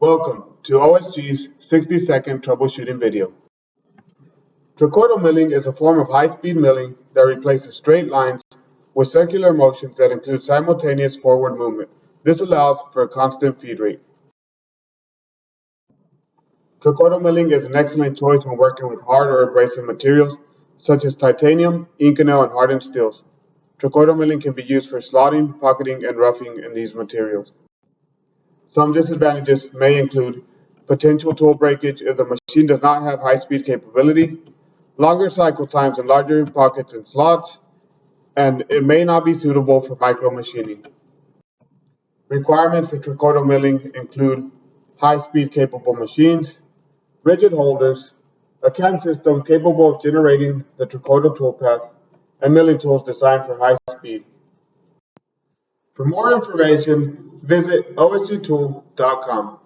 Welcome to OSG's 60-second troubleshooting video. Trochoidal milling is a form of high-speed milling that replaces straight lines with circular motions that include simultaneous forward movement. This allows for a constant feed rate. Trochoidal milling is an excellent choice when working with hard or abrasive materials such as titanium, Inconel, and hardened steels. Trochoidal milling can be used for slotting, pocketing, and roughing in these materials. Some disadvantages may include potential tool breakage if the machine does not have high-speed capability, longer cycle times and larger pockets and slots, and it may not be suitable for micro-machining. Requirements for trochoidal milling include high-speed capable machines, rigid holders, a CAM system capable of generating the trochoidal toolpath, and milling tools designed for high speed. For more information, visit osgtool.com.